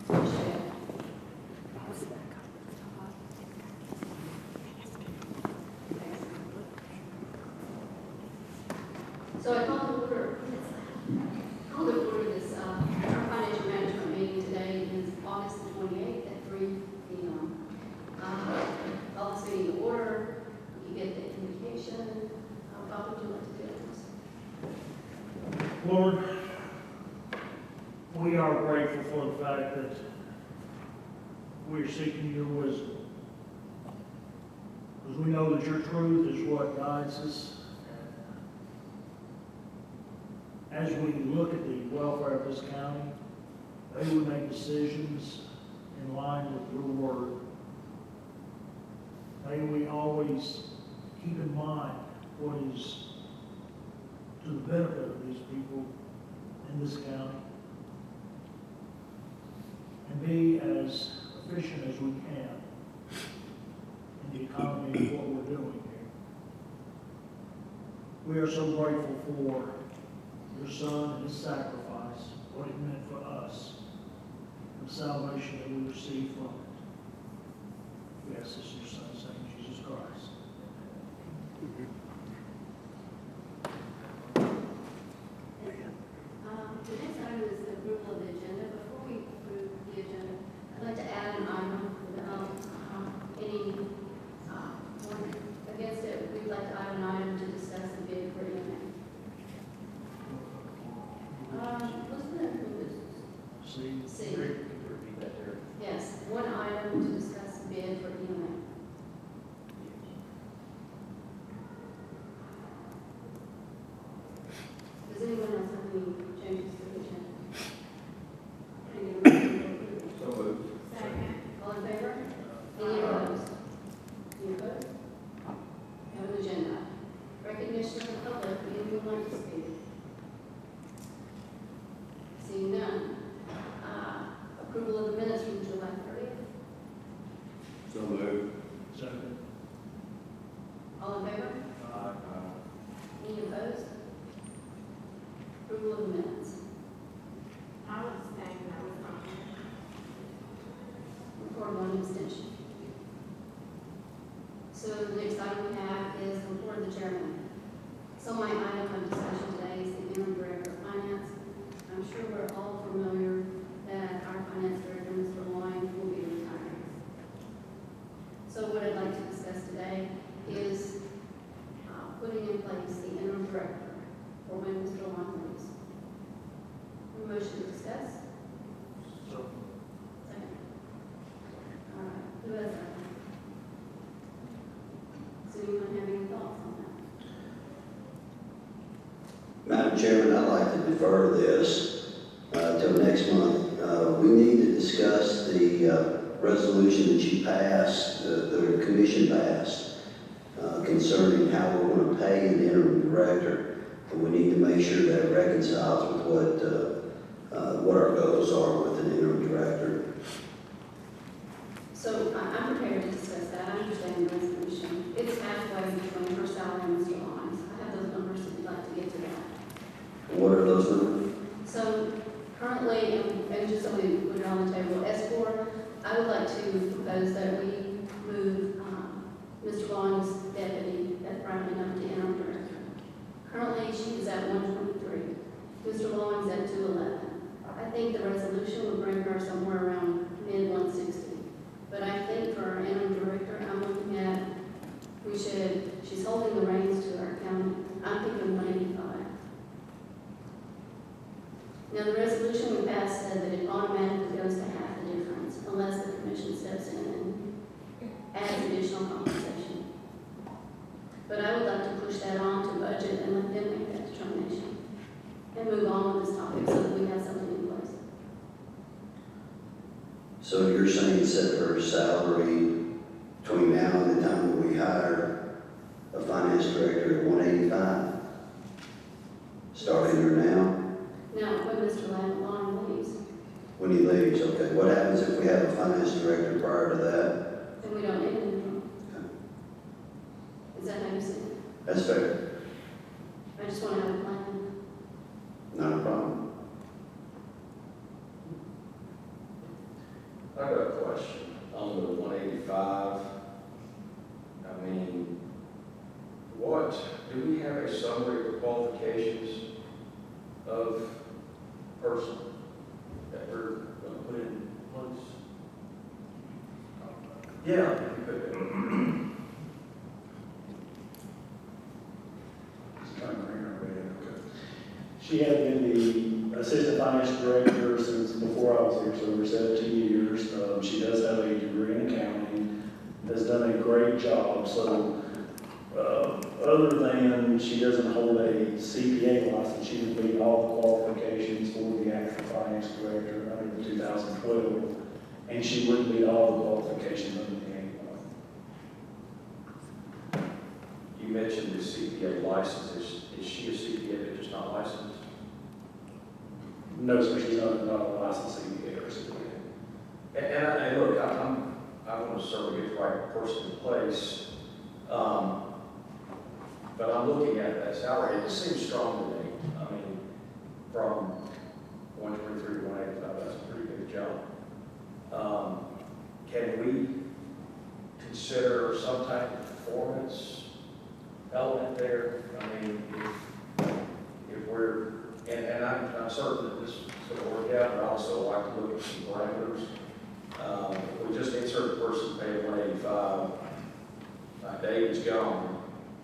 So I called to order this, our financial management meeting today is August the 28th at 3 p.m. Call this meeting to order. You get the invitation. Bob, would you like to do it? Lord, we are grateful for the fact that we are seeking your wisdom. Because we know that your truth is what guides us. As we look at the welfare of this county, may we make decisions in line with your word. May we always keep in mind what is to the benefit of these people in this county, and be as efficient as we can in the economy of what we're doing here. We are so grateful for your Son and his sacrifice, what it meant for us, and the salvation that we received from it. We ask this in your Son's name, Jesus Christ. The next item is the approval of the agenda. Before we approve the agenda, I'd like to add an item without any warning against it. We'd like to add an item to discuss the bid for EMA. Wasn't that who was? C. Repeat that there. Yes, one item to discuss the bid for EMA. Does anyone else have any changes to the agenda? Any approval? So moved. Second. All in favor? Any opposed? Any opposed? We have an agenda. Recognition of the public, anyone would like to speak? Seeing none. Approval of the minutes from July 30th. So moved. Second. All in favor? Any opposed? Approval of the minutes. I would say that was not here. Report one abstention. So the next item we have is the report of the chairman. So my item of discussion today is the interim director of finance. I'm sure we're all familiar that our finance director, Mr. Loyne, will be retiring. So what I'd like to discuss today is putting in place the interim director for when Mr. Loyne leaves. A motion to discuss? So, Second. All right, who has that? Does anyone have any thoughts on that? Madam Chairman, I'd like to defer this till next month. We need to discuss the resolution that you passed, the commission passed, concerning how we're going to pay an interim director. And we need to make sure that it reconciles with what our goals are with an interim director. So I'm prepared to discuss that. I understand the resolution. It's halfway between her salary and Mr. Lyons. I have those numbers if you'd like to get to that. What are those numbers? So currently, and just so we put it on the table, S4, I would like to propose that we move Mr. Lyons' deputy at Franklin up to interim director. Currently, she is at 123. Mr. Lyons at 211. I think the resolution would bring her somewhere around mid-160. But I think for our interim director, I'm looking at, she's holding the reins to our county. I'm thinking 185. Now, the resolution we passed said that it automatically goes to half the difference unless the commission steps in and adds additional compensation. But I would like to push that on to budget and let them make that determination and move on with this topic so that we have something in place. So you're saying set her salary between now and the time that we hire a finance director at 185? Starting her now? Now, when Mr. Long leaves, When he leaves, okay. What happens if we have a finance director prior to that? then we don't need it anymore. Okay. Is that how you see it? That's fair. I just want to have a plan. Not a problem. I got a question on the 185. I mean, do we have a summary of the qualifications of person that we're going to put in place? Yeah, if you could. She had been the assistant finance director since before I was here, so over 17 years. She does have a degree in accounting, has done a great job. So other than she doesn't hold a CPA license, she would meet all the qualifications for the actual finance director under the 2012, and she wouldn't meet all the qualifications under the annual one. You mentioned the CPA license. Is she a CPA that is not licensed? No, sir, she's not a licensed CPA or CPA. And look, I want to certainly get the right person in place. But I'm looking at that salary, it just seems strong to me. I mean, from 123 to 185, that's a pretty big jump. Can we consider some type of performance element there? I mean, if we're, and I'm certain that this is going to work out, but I also like to look at some parameters. If we just insert the person paying 185, David's gone,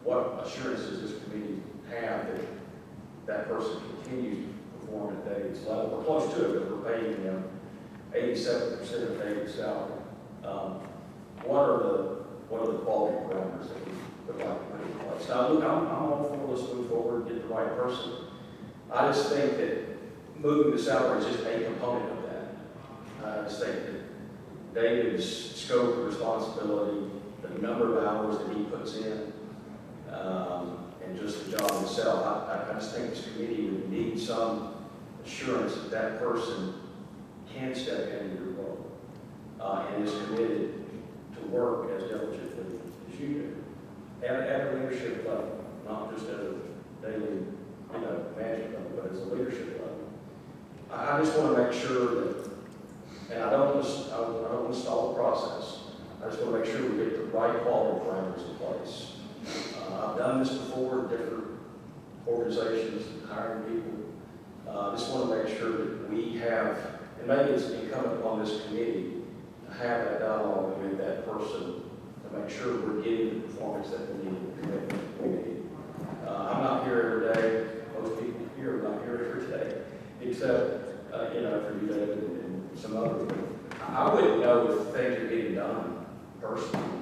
what assurances does this committee have that that person continues to perform at David's level? We're close to it, but we're paying them 87% of David's salary. What are the quality parameters that we would like to put in place? Now, look, I'm all for let's move forward, get the right person. I just think that moving the salary is just a component of that. I just think that David's scope of responsibility, the number of hours that he puts in, and just the job itself, I just think this committee would need some assurance that that person can step into your role and is committed to work as diligently as you do, at a leadership level, not just at a daily, management level, but as a leadership level. I just want to make sure that, and I don't want to stall the process. I just want to make sure we get the right quality parameters in place. I've done this before, different organizations, hiring people. I just want to make sure that we have, and maybe it's incumbent upon this committee to have that dialogue with that person to make sure we're getting the performance that we need, the commitment we need. I'm not here every day. Most people here are not here every day, except, for you, David, and some other people. I wouldn't know if things are getting done personally.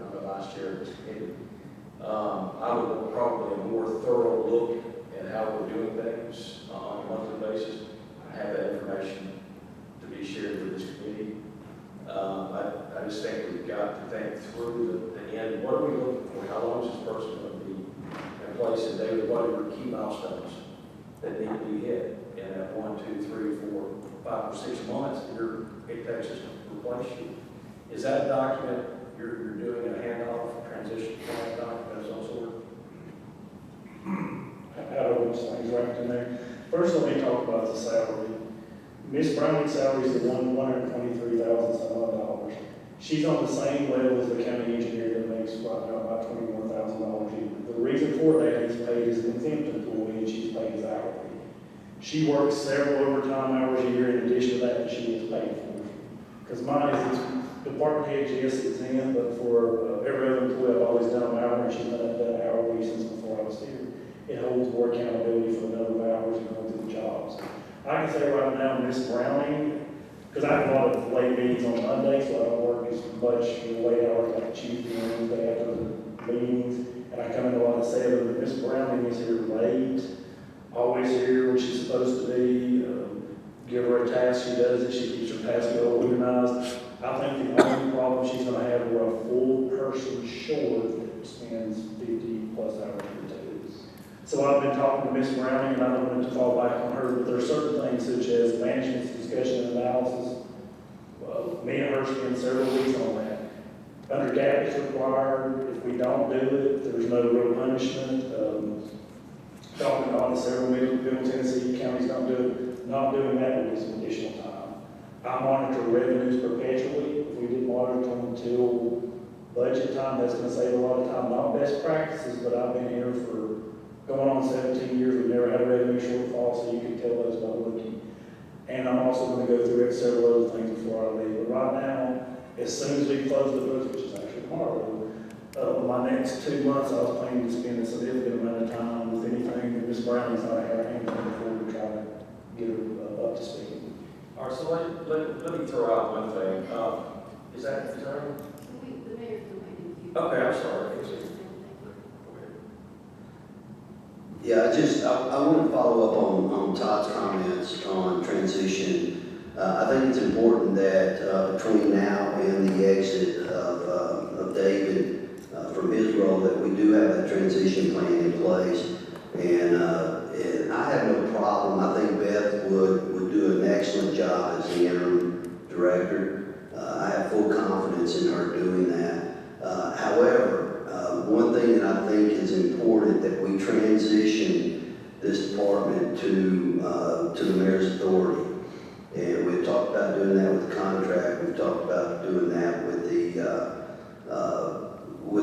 I'm the vice chair of this committee. I would want probably a more thorough look at how we're doing things on a monthly basis. I have that information to be shared with this committee. I just think we've got to think through the end. What are we looking for? How long is this person going to be in place? And David, what are key milestones that need to be hit in that 1, 2, 3, 4, 5, or 6 months that it takes us to replace you? Is that a document you're doing a handoff, transition plan document of some sort? How do those things ranked in there? First, let me talk about the salary. Miss Browning's salary is the $123,000 some odd dollars. She's on the same level as the county engineer that makes right now about $21,000 a year. The reason for that is paid as an exempt employee and she's paid as hourly. She works several overtime hours a year in addition to that she is paid for. Because mine is department head, yes, it's in, but for every other employee, I've always done them hourly, and she's done that hourly since before I was here. It holds more accountability for the number of hours and going through the jobs. I can say right now, Miss Browning, because I have a lot of late meetings on Monday, so I don't work as much in late hours like Tuesday and Wednesday after the meetings, and I come in a lot at 7, but Miss Browning is here late, always here when she's supposed to be. Give her a task, she does it, she keeps her task well organized. I think the only problem she's going to have, we're a full person short that spends 50 plus hours a day. So I've been talking to Miss Browning, and I don't want to fall back on her, but there are certain things such as management's discussion and analysis. Me and her spend several weeks on that. Under GAAP, it's required. If we don't do it, there's no real punishment. Talking on several Middle Tennessee counties don't do it. Not doing that will be some additional time. I monitor revenues perpetually. If we didn't monitor them until budget time, that's gonna save a lot of time. Not best practices, but I've been here for going on 17 years. We've never had a revenue shortfall, so you can tell those by looking. And I'm also gonna go through several other things before I leave. But right now, as soon as we close the books, which is actually tomorrow, my next 2 months, I was planning to spend a significant amount of time with anything that Ms. Browning's not had her hands on before we try to get her up to speed. All right, so let me throw out one thing. Is that right? The mayor's still waiting to. Okay, I'm sorry. Yeah, I want to follow up on Todd's comments on transition. I think it's important that between now and the exit of David from his role, that we do have a transition plan in place. And I have no problem. I think Beth would do an excellent job as the interim director. I have full confidence in her doing that. However, one thing that I think is important, that we transition this department to the mayor's authority. And we've talked about doing that with the contract. We've talked about doing that with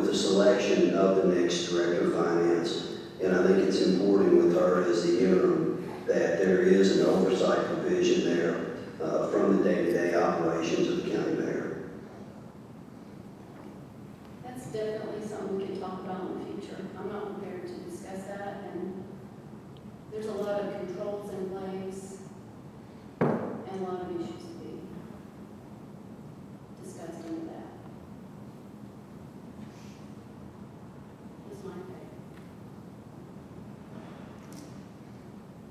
the selection of the next director of finance. And I think it's important with her as the interim that there is an oversight provision there from the day-to-day operations of the county mayor. That's definitely something we can talk about in the future. I'm not prepared to discuss that, and there's a lot of controls in place and a lot of issues to be discussed into that. It's my opinion.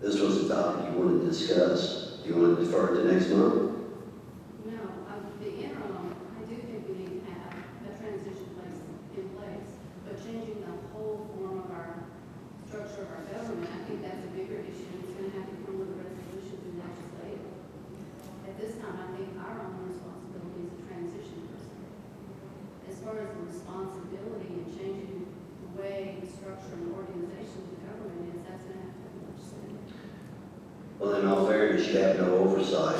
This was a topic you wanted to discuss. Do you want to defer to next month? No, the interim, I do think we need to have a transition in place, but changing the whole form of our structure of our government, I think that's a bigger issue. It's going to have to come with a resolution through legislature. At this time, I think our only responsibility is a transition person. As far as the responsibility in changing the way the structure and organization of the government is, that's going to have to be legislated. Well, in all fairness, you have no oversight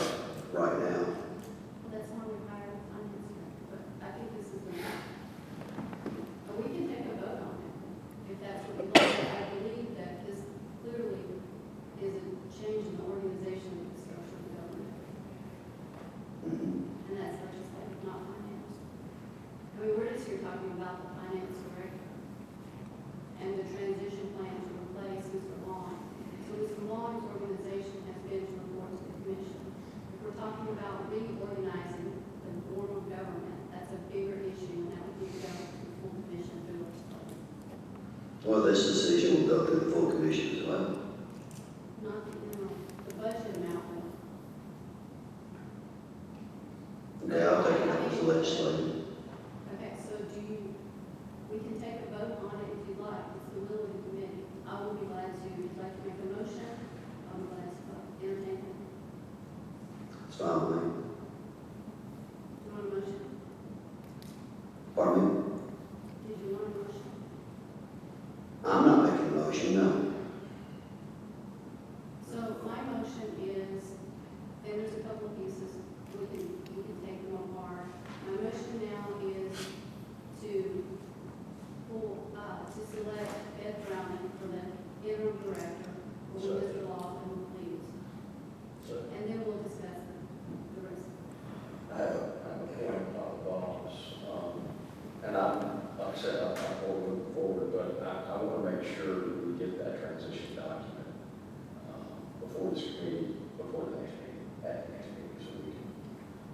right now. Well, that's why we hired a finance director, but I think this is the, we can take a vote on it, if that's what we want. I believe that this clearly is a change in the organization of the structure of the government, and that's legislative, not finance. I mean, we're just here talking about the finance director and the transition plan to replace Mr. Long. So Mr. Long's organization has been to report to the commission. If we're talking about reorganizing the form of government, that's a bigger issue, and that would be to go to the full commission through legislation. Well, this decision will go through the full commission as well. Not the, the budget amount will. Okay, I'll take it up as legislative. Okay, so we can take a vote on it if you like. It's the will of the committee. I will be glad to, if you'd like to make a motion, I'm glad to entertain it. It's fine with me. Do you want a motion? Pardon me? Did you want a motion? I'm not making a motion, no. So my motion is, and there's a couple of pieces, we can take them apart. My motion now is to select Ed Browning for the interim director, or Mr. Lawson, please. And then we'll discuss the rest. I have a point about the bonds. And like I said, I'm moving forward, but I want to make sure that we get that transition document before this committee, before the next meeting, at the next meeting, so we can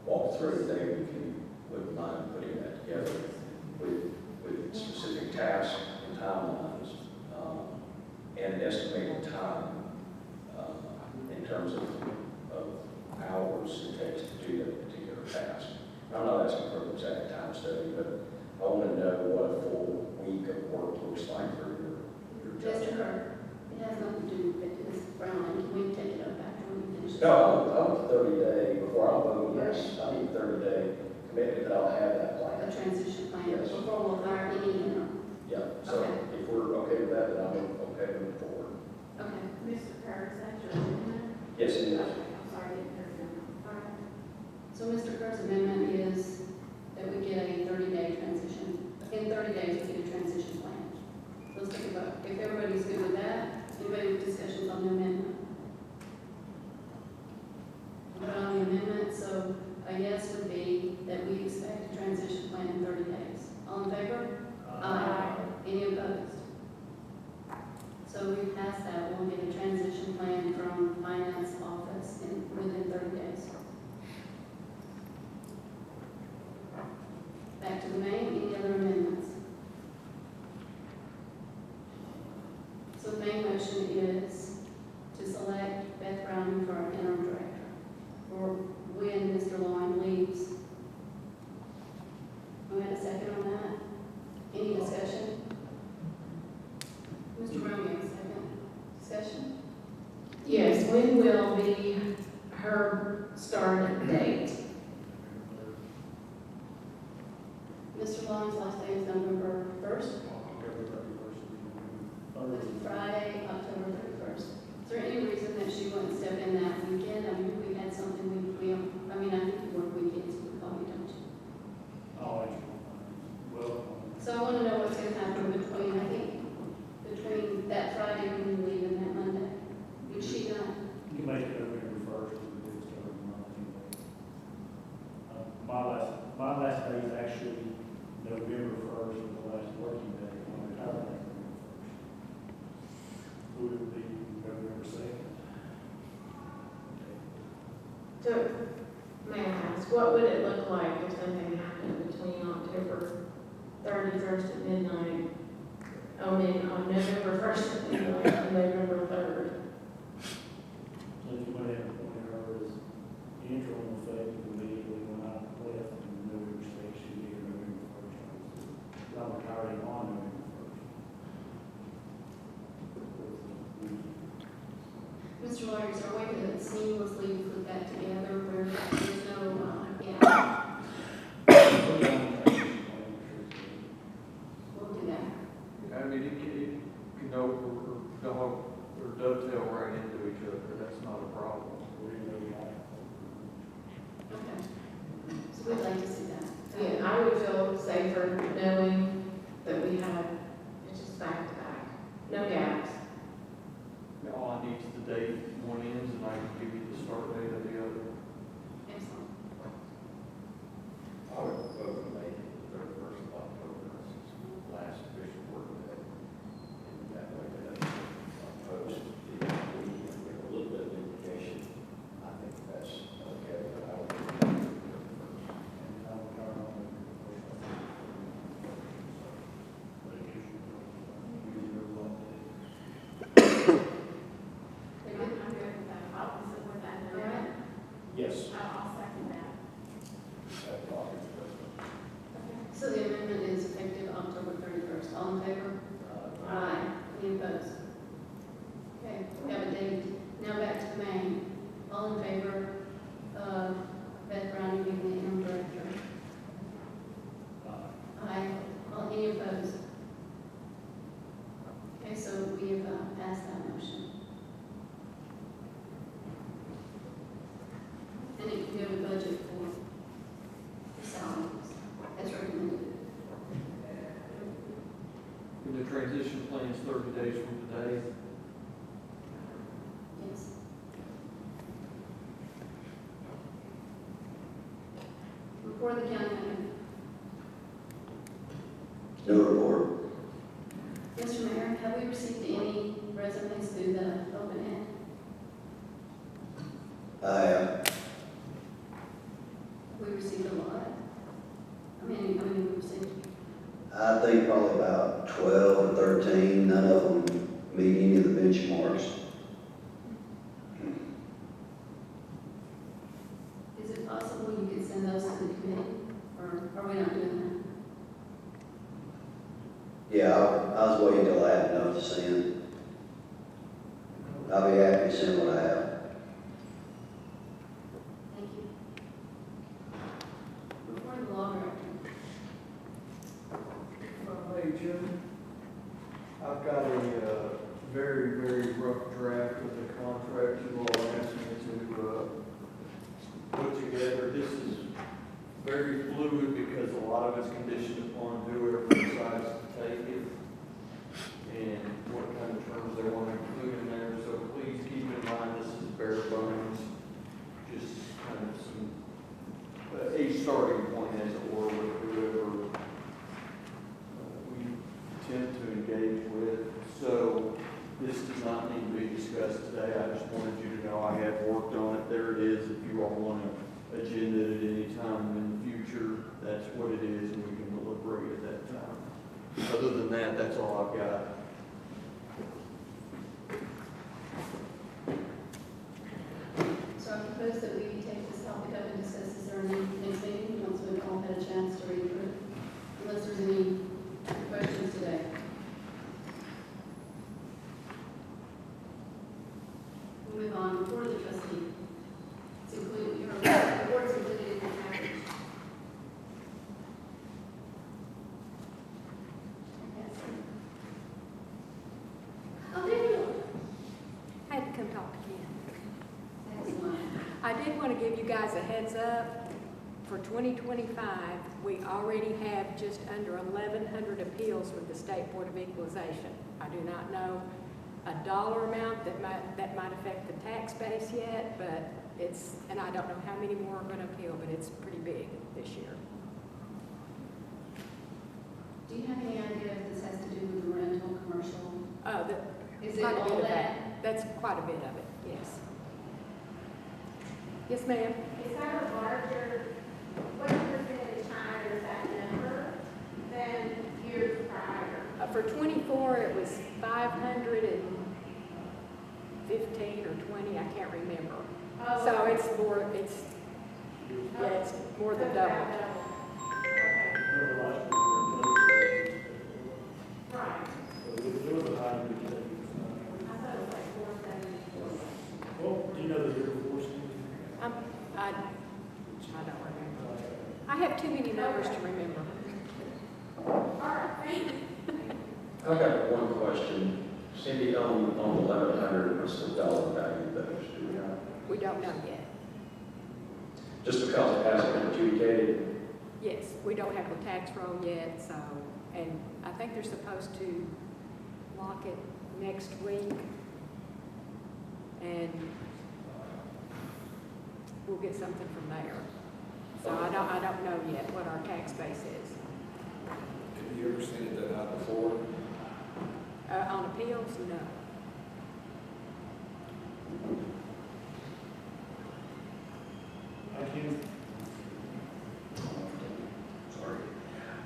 walk through it. We can, wouldn't mind putting that together with specific tasks and timelines, and estimated time in terms of hours it takes to do that particular task. I'm not asking for an exact time study, but I want to know what a full week of work looks like for your Just judge. her, it has nothing to do with Ms. Browning. Can we take it up after we finish? No, I want 30-day, before I vote yes, I need 30-day commitment that I'll have that A plan. transition plan, Yes. before we'll hire any interim. Yeah, so Okay. if we're okay with that, then I'm okay moving forward. Okay. Mr. Kerr, is that your amendment? Yes, it is. Okay, I'm sorry, I didn't hear you. All right. So Mr. Kerr's amendment is that we get a 30-day transition. In 30 days, we get a transition plan. Let's take a vote. If everybody's good with that, anybody with discussions on the amendment? Vote on the amendment, so a yes would be that we expect a transition plan in 30 days. All in favor? Aye. Any opposed? So we pass that, we'll get a transition plan from finance office within 30 days. Back to the main, any other amendments? So the main motion is to select Beth Browning for our interim director, for when Mr. Loring leaves. We had a second on that? Any discussion? Mr. Romeo, second. Discussion? Yes, when will be her start date? Mr. Loring's last day is November 1st, Friday, October 31st. Is there any reason that she wouldn't step in that weekend? I mean, if we had something I think you work weekends, we probably don't. So I want to know what's going to happen between that Friday when you leave and that Monday. Would she not? You can make it November 1st, and then start the month anyway. My last day is actually November 1st, and the last working day, I'm retired November 1st. So it would be November 2nd. So, may I ask, what would it look like if something happened between October 31st at midnight, on November 1st at midnight, and November 3rd? So if you went ahead and appointed her as interim effective immediately when I left, and November 2nd, she'd be here November 1st. I'm retiring on November 1st. Mr. Lawyer, is there a way to seamlessly put that together where there's no gap? We'll do that. I mean, it can go or dovetail right into each other, that's not a problem. Okay. So we'd like to see that. Yeah, I would feel safer knowing that we have, it's just back to back, no gaps. All I need is the date one ends, and I can give you the start date of the other. Excellent. I would vote to make it the 31st of October, that's his last official work day. And that way, post, we give a little bit of indication. I think that's okay, but I would. And I will turn on November 1st. But it gives you a long day. I'm good with that, I'll support that. All right. Yes. I'll second that. So the amendment is effective October 31st. All in favor? Aye. Any opposed? Okay, we have a date. Now back to the main. All in favor of Beth Browning being the interim director? Aye. Any opposed? Okay, so we have passed that motion. And it can go to budget for salaries as recommended. And the transition plan is 30 days from today. Yes. Report of the county manager. No report. Mr. Mayor, have we received any resumes through the open end? We received a lot. We received, I think probably about 12 or 13, none of them meet any of the benchmarks. is it possible you could send those to the committee, or are we not doing Yeah, I was waiting till I had enough to send. I'll be happy to send what I have. that? Thank you. Report of the law director. Hey, Jim, I've got a very, very rough draft of the contract you all asked me to put together. This is very fluid because a lot of it's conditioned upon whoever decides to take it and what kind of terms they want to include in there. So please keep in mind, this is bare bones, just kind of some, a starting point as it were with whoever we tend to engage with. So this does not need to be discussed today. I just wanted you to know I have worked on it. There it is. If you all want to agenda it at any time in the future, that's what it is, and we can deliberate at that time. Other than that, that's all I've got. So I propose that we take this topic up and discuss this at our next meeting, once we've all had a chance to read through it, unless there's any questions today. We'll move on. Report of the trustee. It's included, your report's included in the package. Oh, there you I had to come talk to Ken. are. Excellent. I did want to give you guys a heads up. For 2025, we already have just under 1,100 appeals with the State Board of Equalization. I do not know a dollar amount that might affect the tax base yet, but it's, and I don't know how many more are going to appeal, but it's pretty big this year. Do you have any idea if this has to do with the rental, commercial? Oh, Is it quite a bit all of that? That's quite a bit of it, yes. Yes, ma'am. Is that a larger, what percentage higher is that number than years prior? For 24, it was 515 or 20, I can't remember. Oh, So okay. it's more, it's more than double. Okay. Remember last year, Right. there was a high I rate. thought it was like 474. Well, do you know the year before, Steve? I don't remember. I have too many numbers to remember. All right, thank you. I've got one question. Cindy, on 1,100, what's the dollar value of those? Do we know? We don't know yet. Just because it hasn't been adjudicated? Yes, we don't have the tax roll yet, so, and I think they're supposed to lock it next week. And we'll get something from there. So I don't know yet what our tax base is. Have you ever seen it done out before? On appeals, no.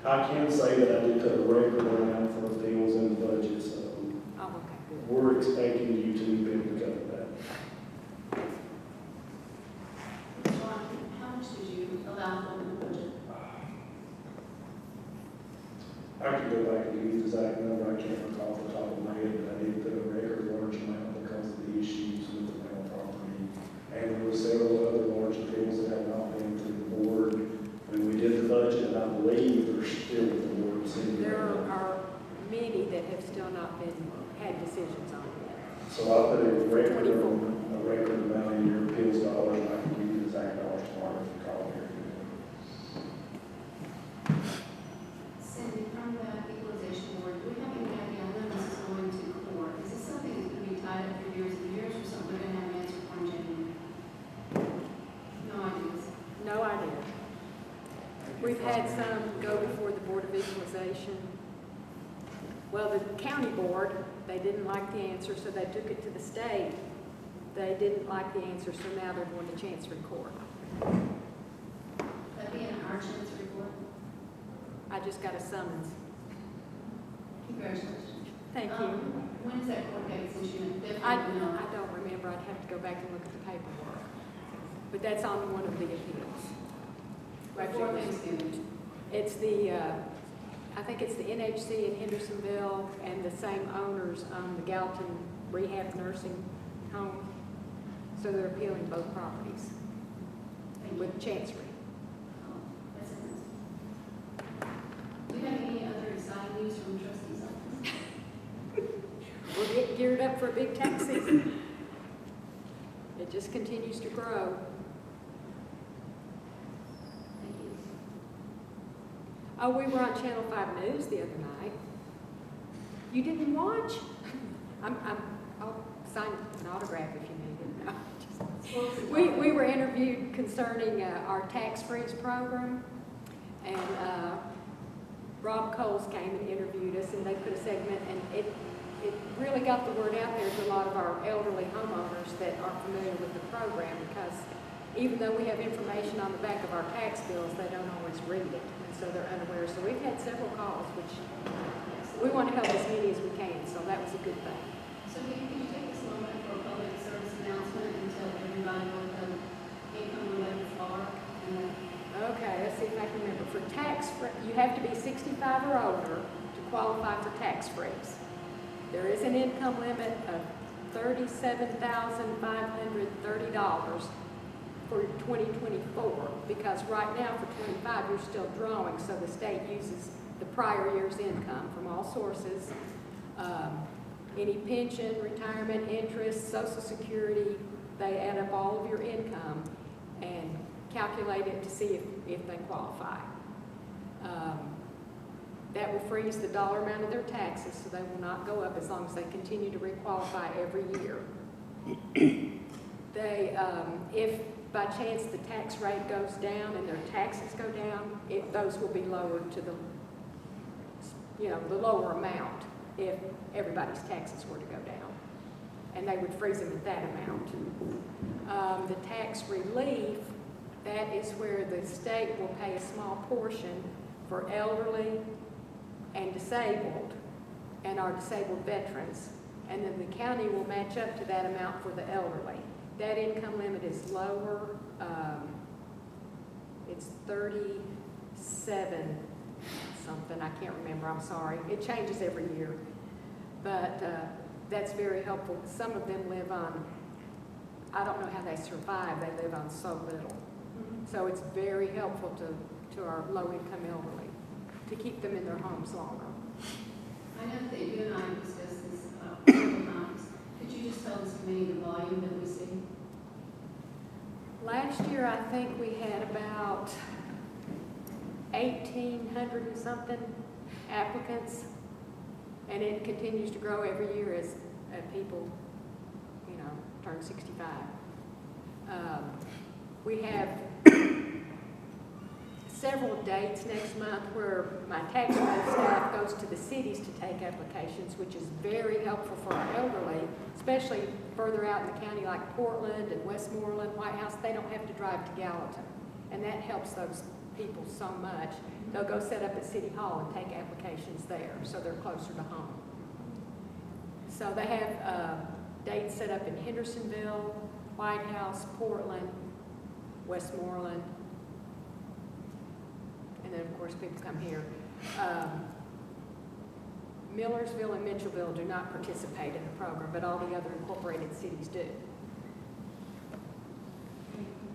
I can say that I did put a record amount for appeals in the budget, so Oh, okay, good. we're expecting you to be able to cover that. John, how much did you allow for in the budget? I can go back and use the exact number, I can't recall off the top of my head, but I did put a record large amount because of the issues with the rental property. And there were several other large appeals that have not been to the board. When we did the budget, and I believe they're still with the board. sitting There there. are many that have still not had decisions on yet. So I put a record amount in your appeals dollars, and I can give you the exact dollars tomorrow if you call here. Cindy, from the equalization board, do we have any idea when this is going to court? Is this something that's going to be tied up for years and years, or something we're going to have an answer for in January? No ideas. No idea. We've had some go before the Board of Equalization. Well, the county board, they didn't like the answer, so they took it to the state. They didn't like the answer, so now they're going to Chancery Court. That'd be in our chancery court. I just got a summons. Congratulations. Thank you. When is that court date, since you I definitely know? don't remember. I'd have to go back and look at the paperwork. But that's on one of the appeals. Before Thanksgiving. It's the, I think it's the NHC in Hendersonville and the same owners on the Gallatin Rehab Nursing Home. So they're appealing both properties with Chancery. Oh, that's it. Do you have any other exciting news from the trustee's office? We're getting geared up for a big tax season. It just continues to grow. Thank you. Oh, we were on Channel 5 News the other night. You didn't watch? I'll sign an autograph if you need it. No, just- We were interviewed concerning our tax freeze program, and Rob Coles came and interviewed us, and they put a segment, and it really got the word out there to a lot of our elderly homeowners that aren't familiar with the program, because even though we have information on the back of our tax bills, they don't always read it, and so they're unaware. So we've had several calls, which we want to help as many as we can, so that was a good thing. So can you take this moment for a public service announcement and tell everybody what the income limits are? Okay, let's see if I can remember. For tax, you have to be 65 or older to qualify for tax freeze. There is an income limit of $37,530 for 2024, because right now for 25 you're still drawing, so the state uses the prior year's income from all sources. Any pension, retirement, interest, Social Security, they add up all of your income and calculate it to see if they qualify. That will freeze the dollar amount of their taxes, so they will not go up as long as they continue to requalify every year. They, if by chance the tax rate goes down and their taxes go down, those will be lowered to the lower amount if everybody's taxes were to go down, and they would freeze them at that amount. The tax relief, that is where the state will pay a small portion for elderly and disabled and our disabled veterans, and then the county will match up to that amount for the elderly. That income limit is lower. It's 37 something, I can't remember, I'm sorry. It changes every year, but that's very helpful. Some of them live on, I don't know how they survive, they live on so little. So it's very helpful to our low-income elderly to keep them in their homes longer. I know that you and I have discussed this several times. Could you just tell us how many the volume that we see? Last year, I think we had about 1,800 and something applicants, and it continues to grow every year as people, turn 65. We have several dates next month where my tax credit staff goes to the cities to take applications, which is very helpful for our elderly, especially further out in the county like Portland and Westmoreland, White House. They don't have to drive to Gallatin, and that helps those people so much. They'll go set up at City Hall and take applications there, so they're closer to home. So they have dates set up in Hendersonville, White House, Portland, Westmoreland, and then of course people come here. Millersville and Mitchellville do not participate in the program, but all the other incorporated cities do.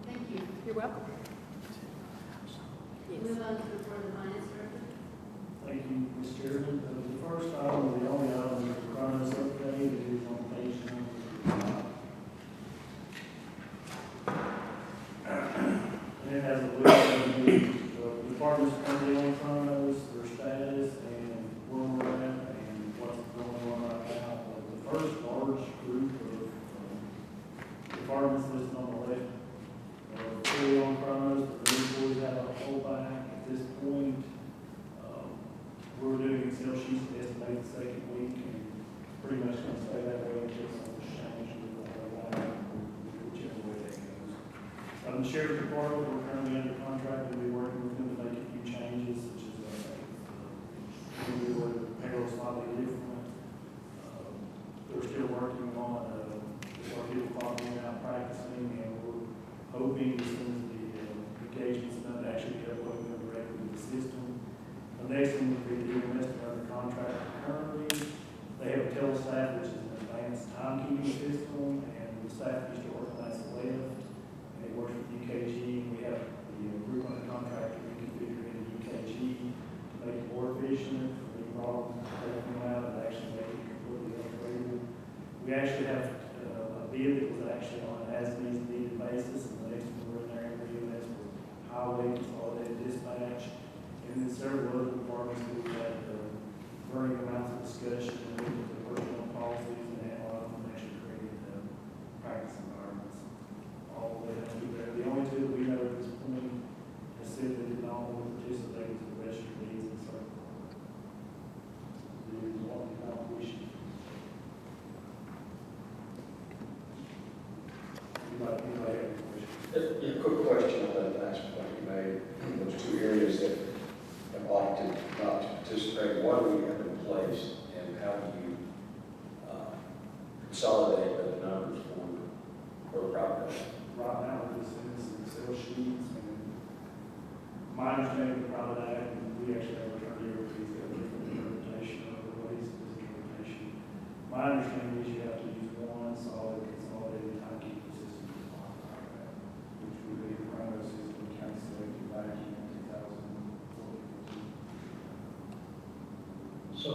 Thank you. You're welcome. Yes. Move on to the report of the finance director. Thank you, Ms. Chairman. The first item, the only item that requires update is on page 9. And it has a list of the departments currently on front of us, their status, and where we're at, and what's going on right now. The first large group of departments listed on the left are fully on front of us, but the employees have a whole back at this point. We're doing Excel sheets to estimate the second week, and pretty much going to stay that way until something's changed with whichever way that goes. The sheriff's department, we're currently under contract, and we're working with them to make a few changes, such as we were payroll slightly different. They're still working on our people clocking out, practicing, and we're hoping as soon as the engagement's done to actually get uploading them directly to the system. The next one would be the EMS under contract currently. They have a telestaff, which is an advanced timekeeping system, and the staff used to work on that left. It works with UKG, and we have the group under contract to reconfigure into UKG to make it more efficient, for any problems taking them out, and actually make it completely upgradable. We actually have a bid that was actually on an as-needed basis, and the next one we're in there every EMS for highway consolidated dispatch. And And then several other departments, we've had, bring them out for discussion, and look at the personnel policies and analyze them, and actually creating practice environments. All the way down to there. The only two that we know at this point has said they did not want to participate to the registered needs and so forth. There is one competition. Anybody have any questions? Yeah, quick question on that last point you made, those two areas that have opted not to participate, what do we have in place, and how do you consolidate those numbers for the property? Right now, we're just in this Excel sheets, and my understanding of the private act, and we actually have a attorney over here, he's got a different interpretation of what his interpretation. My understanding is you have to use one solid consolidated timekeeping system for the private act, which would be the Chrono system, county selected back in 2014. So,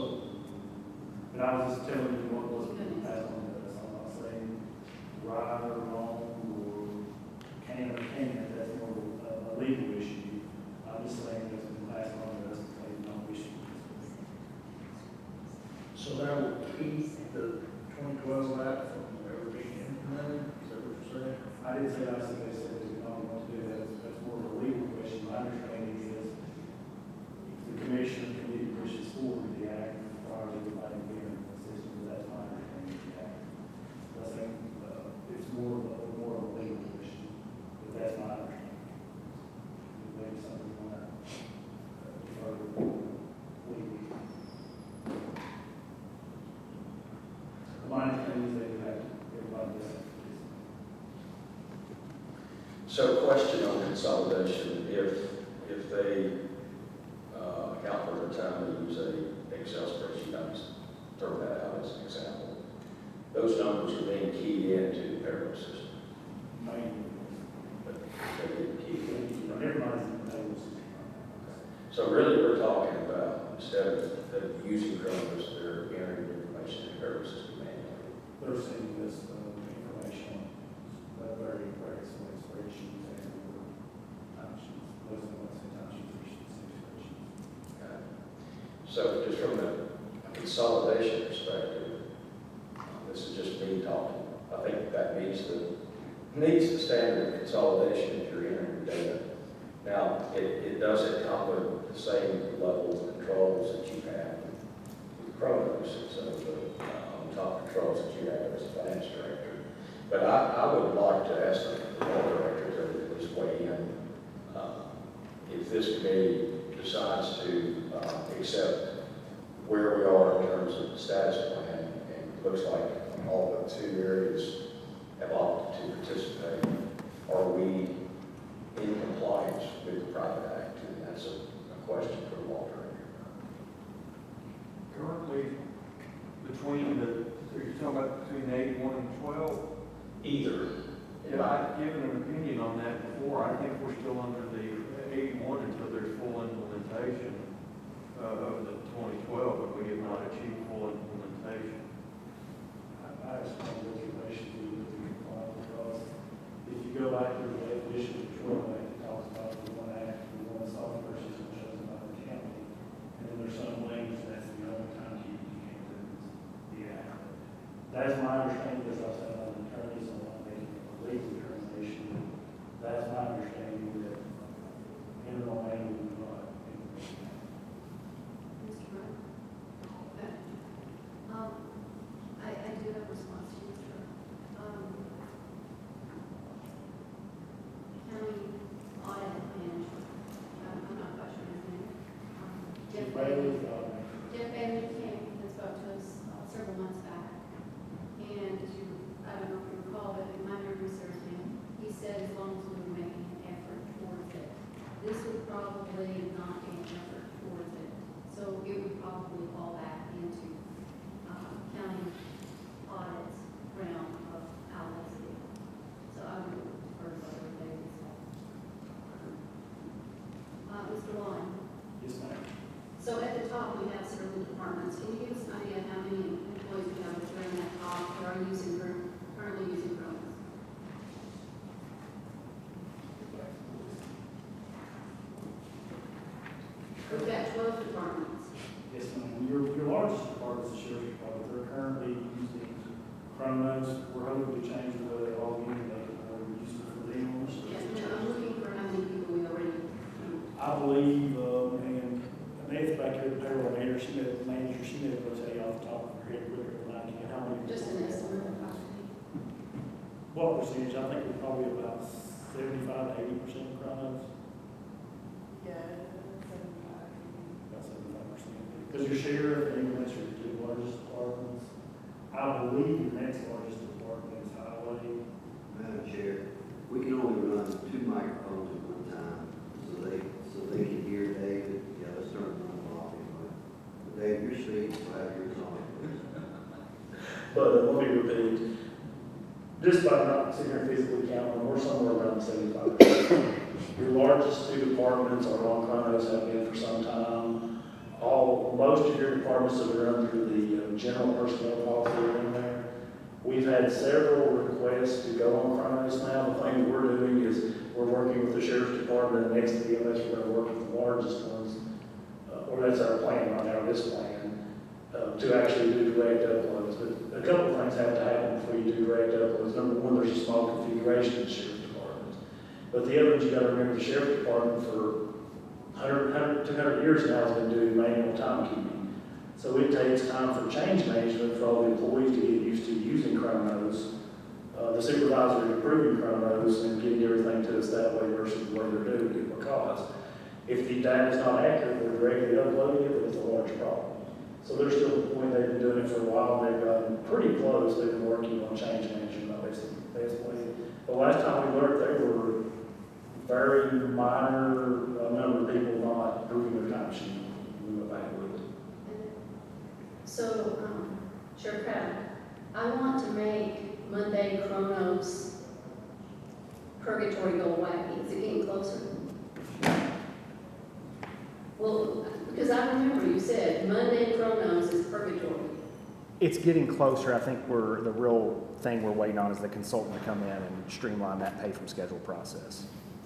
But I was just telling you what was passed on to us. I'm not saying right or wrong or can or can't. That's more of a legal issue. I'm just saying that's been passed on to us. They don't wish to. so that will keep the 2012 Act from ever being implemented, is that what you're saying? I didn't say I said they said they did not want to do that. That's more of a legal question. My understanding is if the commission committee pushes forward the act prior to everybody being in the system, that's my understanding of the act. I think it's more of a legal question, but that's my understanding. Maybe something on that. My understanding is they would have to, everybody does have to participate. So question on consolidation, if they account for the time they use a Excel spreadsheet, I'm just throwing that out as an example, those numbers are being keyed into the payroll system, Mainly, but they didn't key it in. everybody's in the payroll system. So really, we're talking about, instead of using Chronos, they're entering information in the payroll system manually. They're sending us information on very various spreadsheets and timesheets. Most of them say timesheets, spreadsheets. So just from a consolidation perspective, this is just me talking. I think that meets the standard of consolidation if you're entering data. Now, it doesn't come with the same level of controls that you have with Chronos, and so the top controls that you have as a finance director. But I would like to ask the law director to at least weigh in. If this committee decides to accept where we are in terms of the status plan, and it looks like all but two areas have opted to participate, are we in compliance with the private act? And that's a question for the law director. Currently, you're talking about between 81 and 12? Either. Yeah, I've given an opinion on that before. I think we're still under the 81 until there's full implementation of the 2012, but we have not achieved full implementation. I have some observations we need to comply because if you go back to the definition of control act, it talks about the one act, the one software system chosen by the county. And then there's some language that's the only time you can't do the act. That's my understanding, as I said, I'm an attorney, so I'm not making a legal determination. That's my understanding that internal language is not. Mr. Brown? Okay. I do have a response to Mr. County audit manager. I'm not quite sure his name. Jeff Bailey. Jeff Bailey came and spoke to us several months back. And I don't know if you recall, but in my memory serves me, he said as long as we were making an effort towards it, this would probably not be an effort towards it. So it would probably fall back into county audits realm of outlets. So I would defer to what they would say. Mr. Lyon, Yes, ma'am. so at the top we have several departments. Can you give us an idea of how many employees we have during that top that are currently using Chrome? We've got 12 departments. Yes, ma'am. Your largest department is the sheriff's department. They're currently using Chronos. We're hoping to change the way they log in and make it more useful for them. Yes, no, I'm looking for how many people we already. I believe, and Nancy back here, the payroll manager, she may be able to tell you off the top of her head quicker than I can, how many. Just an estimate. What percentage? I think we're probably about 75 to 80% of Chronos. About 75%. Because your sheriff and your your two largest departments. I believe your next largest department is highway. Madam Chair, we can only run 2 microphones at one time, so they can hear David. Yeah, let's turn them off anyway. Dave, you're speaking, so have yours on, please. But let me repeat, just by not sitting here physically counting, we're somewhere around 75%. Your largest 2 departments are on Chronos, have been for some time. Most of your departments that are under the general personnel policy are in there. We've had several requests to go on Chronos now. The thing that we're doing is we're working with the sheriff's department, and next to the EMS, we're going to work with the largest ones, or that's our plan right now, this plan, to actually do direct uploads. But a couple of things have to happen before you do direct uploads. Number one, there's a small configuration in the sheriff's department. But the other ones, you got to remember, the sheriff's department for 200 years now has been doing manual timekeeping. So it takes time for change management for all the employees to get used to using Chronos, the supervisor approving Chronos and getting everything to us that way versus the way they're doing it. Because if the data is not accurate, we're directly uploading it, but it's a large problem. So they're still at the point they've been doing it for a while, and they've gotten pretty close. They've been working on change management, basically. The last time we worked, there were very minor number of people not approving their time sheet. We went back with it. So, Sheriff Crowder, I want to make Monday Chronos purgatory go away. Is it getting closer? Well, because I remember you said Monday Chronos is purgatory. It's getting closer. I think the real thing we're waiting on is the consultant to come in and streamline that pay from schedule process.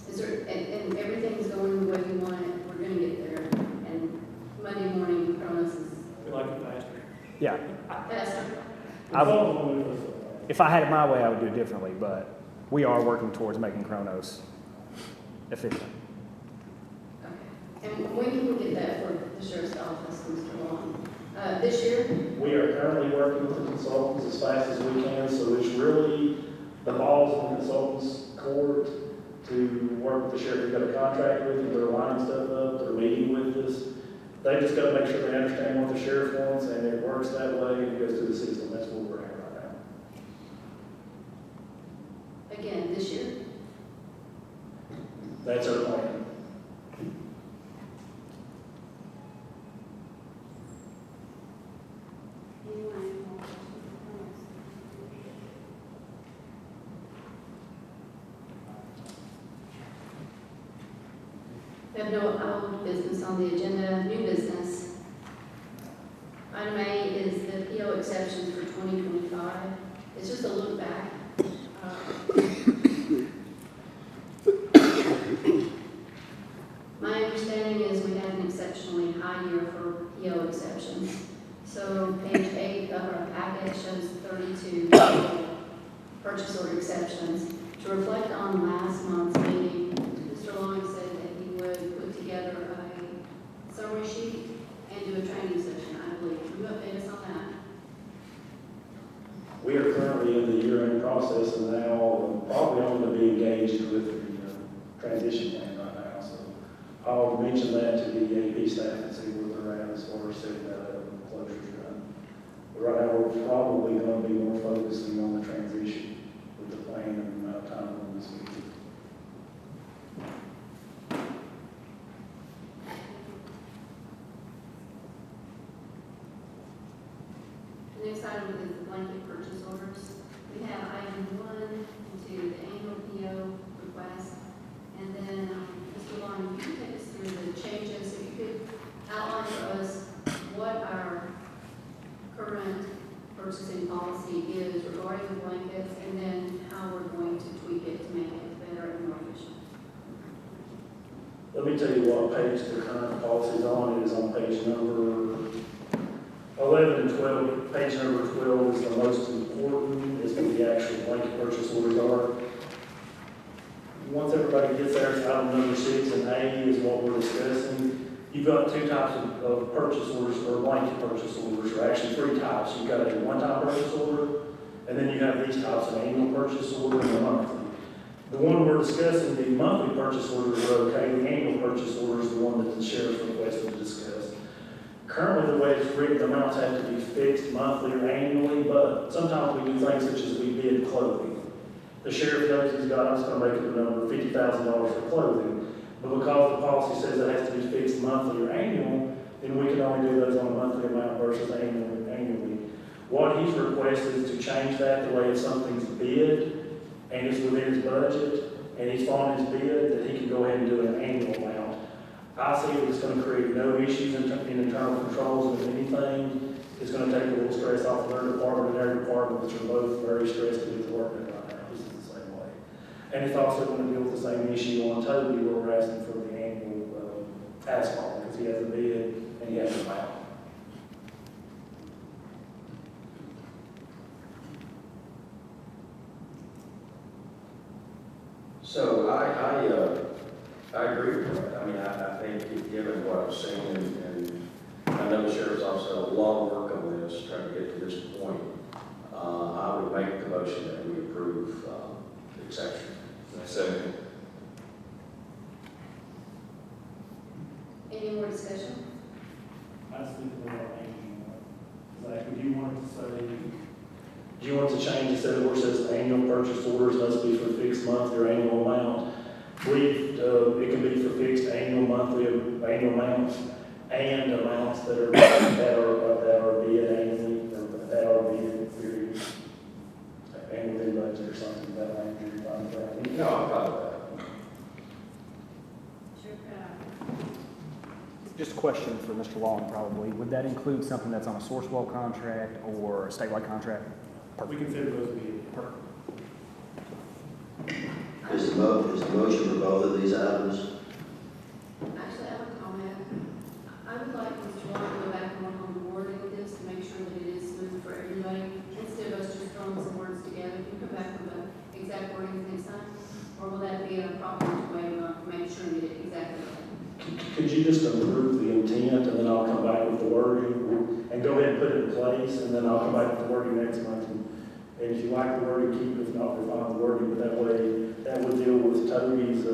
Is there, and everything's going the way we want it, we're gonna get there, and Monday morning Chronos is We like it faster. Yeah. faster. If I had it my way, I would do it differently, but we are working towards making Chronos efficient. Okay. And when can we get that for the sheriff's office, Mr. Long? This year? We are currently working with the consultants as fast as we can, so it's really the ball's in the consultants' court to work with the sheriff. We've got a contract with them, they're lining stuff up, they're meeting with us. They just got to make sure they understand what the sheriff wants, and it works that way, and it goes through the system. That's where we're at right now. Again, this year? That's our plan. We have no old business on the agenda, new business. Item A is the PO exceptions for 2025. It's just a look back. My understanding is we had an exceptionally high year for PO exceptions. So page 8 of our packet shows 32 purchase order exceptions. To reflect on last month's meeting, Mr. Long said that he would put together a summary sheet and do a training session, I believe. Can you update us on that? We are currently in the year-end process, and now probably only going to be engaged with the transition plan right now. So I'll mention that to the AP staff and see where they're at as far as setting that up and closures done. But right now, we're probably going to be more focusing on the transition with the plan and time on this week. The next item is the blanket purchase orders. We have item 1 into the annual PO request. And then, Mr. Long, you can take us through the changes. If you could outline for us what our current purchasing policy is regarding the blankets, and then how we're going to tweak it to make it better and more efficient. Let me tell you what page the current policy's on. It is on page number 11 and 12. Page number 12 is the most important, is what the actual blanket purchase orders are. Once everybody gets there, it's item number 6, and A is what we're discussing. You've got two types of purchase orders, or blanket purchase orders, or actually 3 types. You've got a one-time purchase order, and then you have these types of annual purchase order and a monthly. The one we're discussing, the monthly purchase orders are okay. The annual purchase order is the one that the sheriff requested to discuss. Currently, the way it's written, the amounts have to be fixed monthly or annually, but sometimes we do things such as we bid clothing. The sheriff knows he's got, I'm just gonna make up a number, $50,000 for clothing, but because the policy says it has to be fixed monthly or annual, then we can only do those on a monthly amount versus annually. What he's requested is to change that the way if something's bid, and it's within his budget, and he's on his bid, that he can go ahead and do an annual amount. I see that it's gonna create no issues in internal controls of anything. It's gonna take a little stress off of their department and their department, which are both very stressed to get the work done right now. This is the same way. And it's also gonna deal with the same issue on Toby, where we're asking for the annual asphalt, because he has a bid and he has an amount. So I agree with that. I mean, I think given what I've seen, and I know the sheriff's also a lot of work on this, trying to get to this point, I would make the motion that we approve the exception. Second. Any more discussion? I just think about annual. Like, would you want to say, do you want to change instead of where it says annual purchase orders must be for fixed monthly or annual amount? Leave, it can be for fixed annual, monthly, annual amounts, and amounts that are bid annually, or that are bid period. Annual bid budget or something, that language, you're fine with that? No, I'm fine with that. Just a question for Mr. Long, probably. Would that include something that's on a Sourcewell contract or a statewide contract? We consider those to be Perfect. Is the motion for both of these items? Actually, I have a comment. I would like Mr. Long to go back and work on the wording of this to make sure that it is smooth for everybody. Instead of us just throwing some words together, can you come back with the exact wording next time? Or will that be a proper way of making sure we get it exactly right? Could you just approve the intent, and then I'll come back with the wording, and go ahead and put it in place, and then I'll come back with the wording next month. And if you like the wording, keep it. If not, refine the wording, but that way, that would deal with Toby's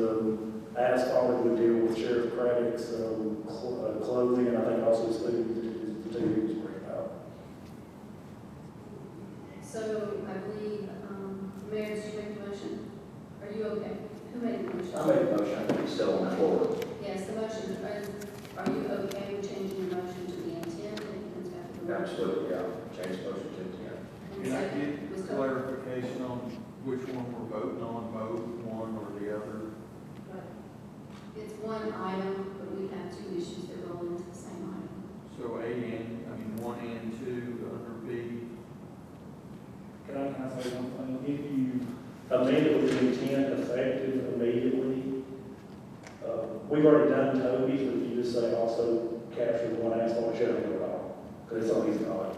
asphalt, it would deal with Sheriff Craddock's clothing, and I think also his food, the two he was worried about. So I believe, Mayor, did you make the motion? Are you okay? Who made the motion? I made a motion, I think it's still on the floor. Yes, the motion, are you okay with changing your motion to the intent that it comes back to the word? Absolutely, yeah, change the motion to intent. And Can I second, get was Toby? clarification on which one we're voting on, both one or the other? It's one item, but we have 2 issues that roll into the same item. So 1 and 2 under B. Can I say one thing? If you amend it with the intent effective immediately, we've already done Toby's, but if you just say also capture the one asphalt, shall do it all, because it's on his knowledge.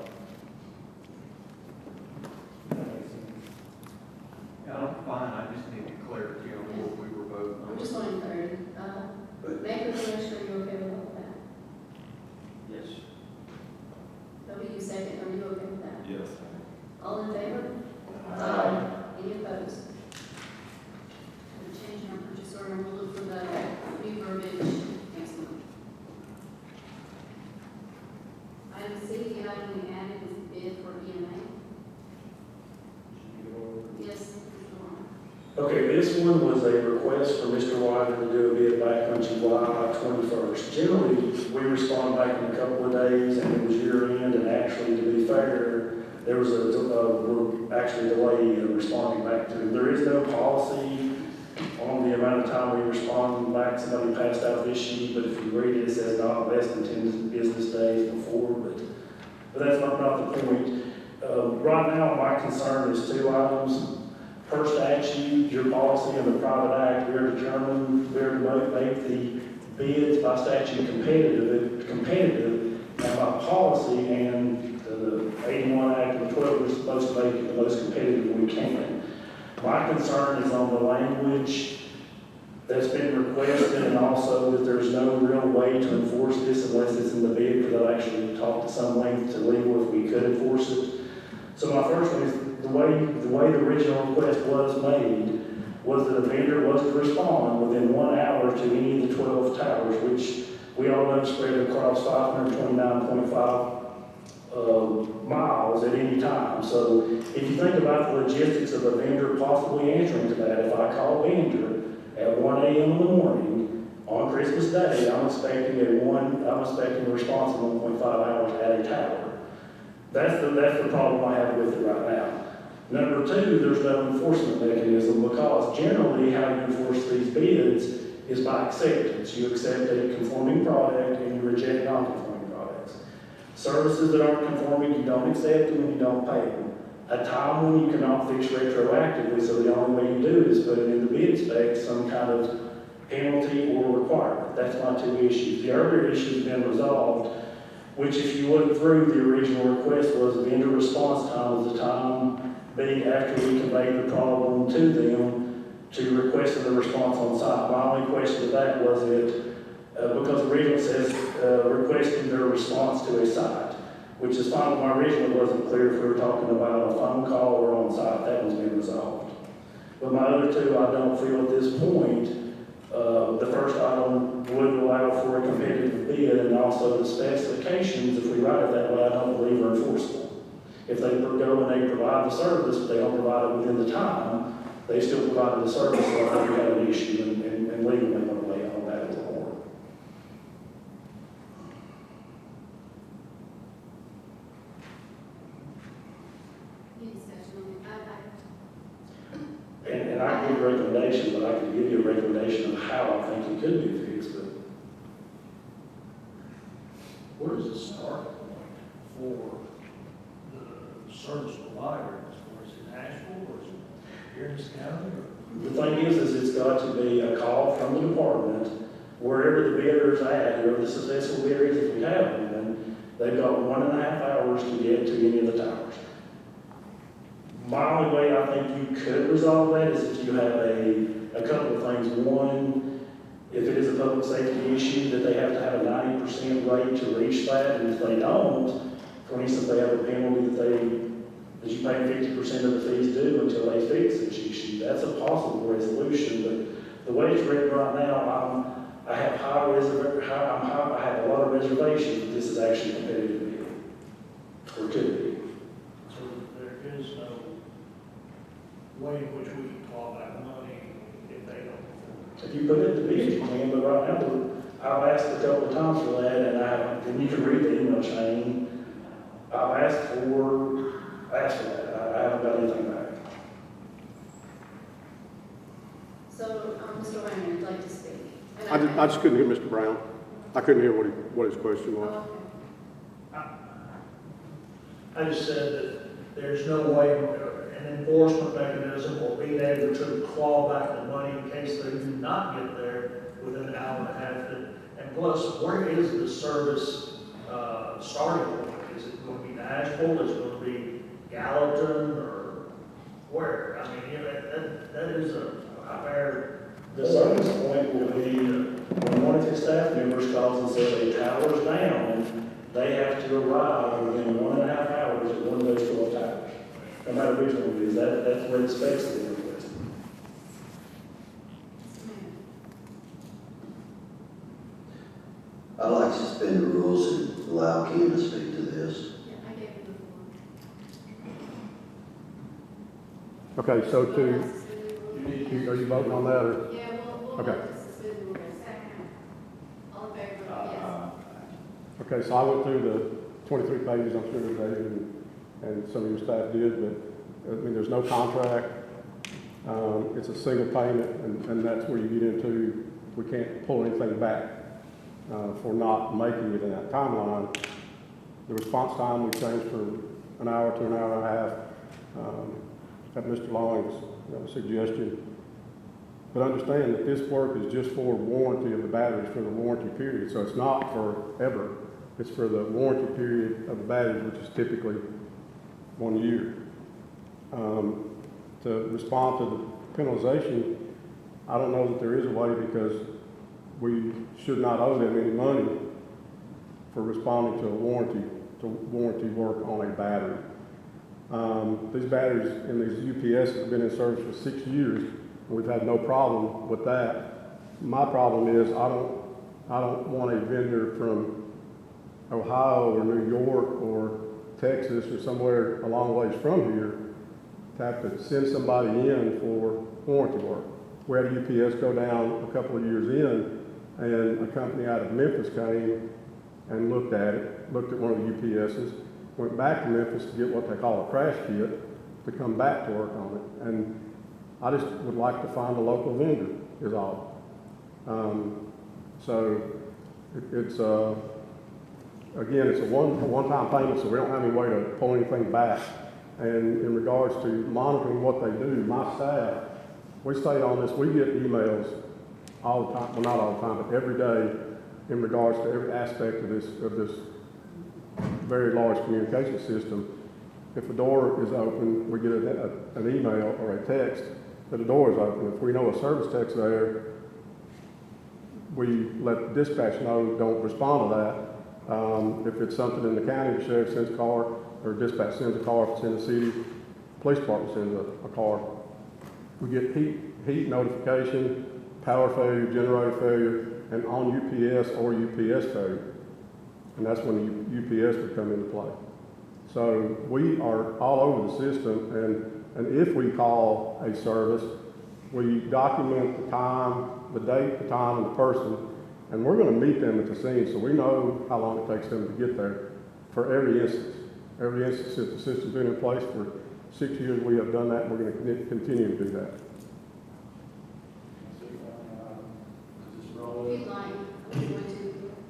Yeah, I'm fine, I just need clarity on what we were voting I'm on. just wanting clarity. Make a motion, are you okay with all of that? Yes. Toby, you second, are you okay with that? Yes. All in favor? Aye. Any opposed? We're changing our purchase order, and we'll look for the new verbiage next month. Item C, the item we added is bid for EMA. Yes, Mr. Long. Okay, this one was a request for Mr. Wyder to do a bid back on July 21st. Generally, we respond back in a couple of days, and it was year end, and actually, to be fair, there was we're actually delayed in responding back to him. There is no policy on the amount of time we respond back. Somebody passed out this sheet, but if you read it, it says not less than 10 business days before, but that's not the point. Right now, my concern is 2 items. Per statute, your policy and the private act, we are to make the bids by statute competitive, and by policy and the 81 Act of 12, we're supposed to make it the most competitive we can. My concern is on the language that's been requested, and also that there's no real way to enforce this unless it's in the bid, because I've actually talked to some length to legal if we could enforce it. So my first one is, the way the original request was made was that a vendor was to respond within 1 hour to any of the 12 towers, which we all know spread across 529.5 miles at any time. So if you think about the logistics of a vendor possibly answering to that, if I call a vendor at 1 a.m. in the morning on Christmas Day, I'm expecting a response in 1.5 hours at a tower. That's the problem I have with it right now. Number two, there's no enforcement mechanism, because generally how you enforce these bids is by acceptance. You accept a conforming product and you reject non-conforming products. Services that aren't conforming, you don't accept them and you don't pay them. A time when you cannot fix retroactively, so the only way you do is put it in the bid spec, some kind of penalty or requirement. That's my two issues. The other issue has been resolved, which if you look through the original request was vendor response time was the time being after we conveyed the problem to them to request a response on site. My only question to that was because the original says requesting their response to a site, which is fine. My original wasn't clear if we were talking about a phone call or on site. That one's been resolved. But my other two, I don't feel at this point. The first item would allow for a competitive bid, and also the specifications, if we write it that way, I don't believe are enforceable. If they go and they provide the service, but they don't provide it within the time, they still provided the service, so I think we have an issue, and legally want to lay on that as a board. Any discussion on it? And I can give a recommendation, but I can give you a recommendation of how I think it could be fixed, but Where does it start for the service provider? Or is it Nashville, or is it here in this county? the thing is it's got to be a call from the department, wherever the bidder is at, whoever the successful bidder is, if we have one, they've got 1.5 hours to get to any of the towers. My only way I think you could resolve that is if you have a couple of things. One, if it is a public safety issue, that they have to have a 90% rate to reach that, and if they don't, for instance, they have a penalty that you pay 50% of the fees due until they fix this issue. That's a possible resolution, but the way it's written right now, I have I have a lot of reservations that this is actually competitive bid, or could be. So there is no way in which we can claw back money if they don't perform. If you put it to bid, you can, but right now, I've asked a couple of times for that, and you can read the email chain. I've asked for that. I haven't got anything back. So, Mr. Wayman, would like to speak? I just couldn't hear Mr. Brown. I couldn't hear what his question was. Oh, okay. I just said that there's no way, an enforcement mechanism or being able to claw back the money in case they do not get there within an hour and a half. And plus, where is the service starting point? Is it going to be Nashville? Is it going to be Gallatin, or where? I mean, that is a fair. The service point will be when one of his staff members calls and says a tower's down, they have to arrive within 1.5 hours at one of those 12 towers. No matter which one it is, that's what it expects to be requested. I'd like to suspend the rules and allow Ken to speak to this. Yeah, I gave you the floor. Okay, so Suspend the rules. are you voting on that, or? Yeah, we'll Okay. vote to suspend the rules. Second. All in favor? Yes. Okay, so I went through the 23 pages, I'm sure David and some of your staff did, but, I mean, there's no contract. It's a single payment, and that's where you get into, we can't pull anything back for not making it in that timeline. The response time we changed from an hour to an hour and a half, at Mr. Long's suggestion. But understand that this work is just for warranty of the batteries for the warranty period. So it's not forever. It's for the warranty period of the batteries, which is typically 1 year. To respond to the penalization, I don't know that there is a way, because we should not owe them any money for responding to warranty work on a battery. These batteries and these UPS have been in service for 6 years, and we've had no problem with that. My problem is I don't want a vendor from Ohio or New York or Texas or somewhere a long ways from here to have to send somebody in for warranty work. We had UPS go down a couple of years in, and a company out of Memphis came and looked at one of the UPSs, went back to Memphis to get what they call a crash kit to come back to work on it. And I just would like to find a local vendor is all. So it's again, it's a one-time payment, so we don't have any way to pull anything back. And in regards to monitoring what they do, my staff, we stay on this. We get emails all the time, well, not all the time, but every day in regards to every aspect of this very large communication system. If a door is open, we get an email or a text that the door is open. If we know a service tech's there, we let the dispatch know, don't respond to that. If it's something in the county, the sheriff sends a car, or dispatch sends a car. If it's in the city, police department sends a car. We get heat notification, power failure, generator failure, and on UPS or UPS failure. And that's when the UPS would come into play. So we are all over the system, and if we call a service, we document the time, the date, the time, and the person, and we're going to meet them at the scene, so we know how long it takes them to get there for every instance. Every instance that the system's been in place for 6 years, we have done that, and we're going to continue to do that. If you'd like, I'm going to.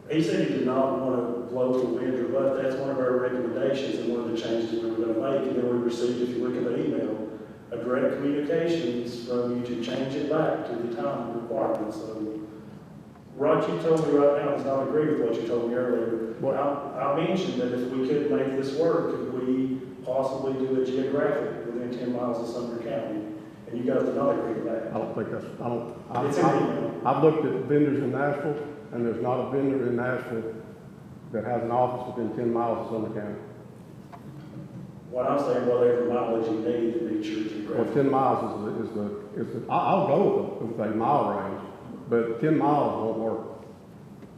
He said he did not want to blow the vendor, but that's one of our recommendations and one of the changes we were going to make. And then we received, if you look at the email, a direct communications from you to change it back to the time requirement. So what you told me right now does not agree with what you told me earlier. Well, I mentioned that if we could make this work, could we possibly do it geographic within 10 miles of Sumner County? And you guys did not agree with that. I don't think that's, It's an email. I've looked at vendors in Nashville, and there's not a vendor in Nashville that has an office within 10 miles of Sumner County. What I'm saying, whatever mileage you need to meet your geographic. Well, 10 miles is the I'll go with a mile range, but 10 miles won't work.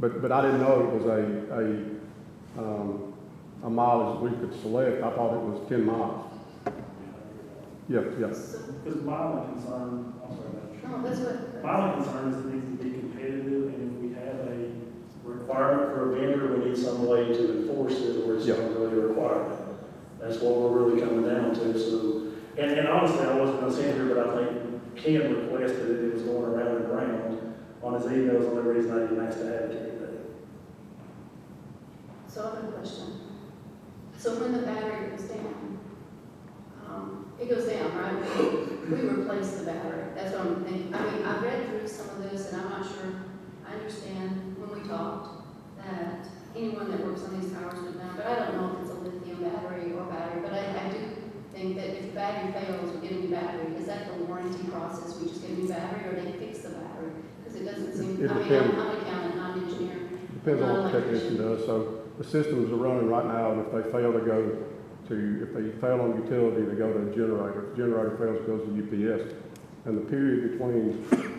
But I didn't know it was a mileage we could select. I thought it was 10 miles. Yes. Because my only concern, I'm sorry about that. No, that's what. My only concern is it needs to be competitive, and if we have a requirement for a vendor, we need some way to enforce it, or it's not really a requirement. That's what we're really coming down to. So, and honestly, I wasn't going to say it here, but I think Ken requested it. It was going around and around on his emails. The only reason I didn't ask to have it today. So I have a question. So when the battery goes down, it goes down, right? We replace the battery. That's what I'm thinking. I mean, I read through some of this, and I'm not sure I understand when we talked that anyone that works on these towers would know, but I don't know if it's a lithium battery or battery, but I do think that if the battery fails, we get a new battery. Is that the warranty process? We just get a new battery, or they fix the battery? Because it doesn't seem, It I mean, depends. I'm an accountant, not an engineer. Depends on what the technician does. So the systems are running right now, and if they fail on utility, they go to a generator. If the generator fails, it goes to UPS. And the period between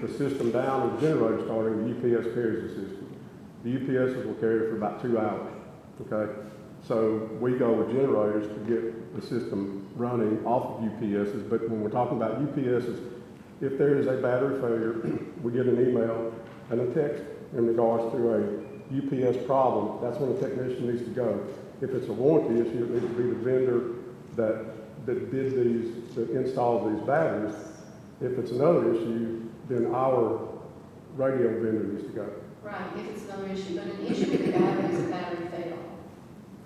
the system down and the generator starting, the UPS carries the system. The UPSs will carry it for about 2 hours, okay? So we go with generators to get the system running off of UPSs, but when we're talking about UPSs, if there is a battery failure, we get an email and a text in regards to a UPS problem. That's when the technician needs to go. If it's a warranty issue, it needs to be the vendor that installs these batteries. If it's another issue, then our radio vendor needs to go. Right, if it's another issue, but an issue with the battery is a battery fail.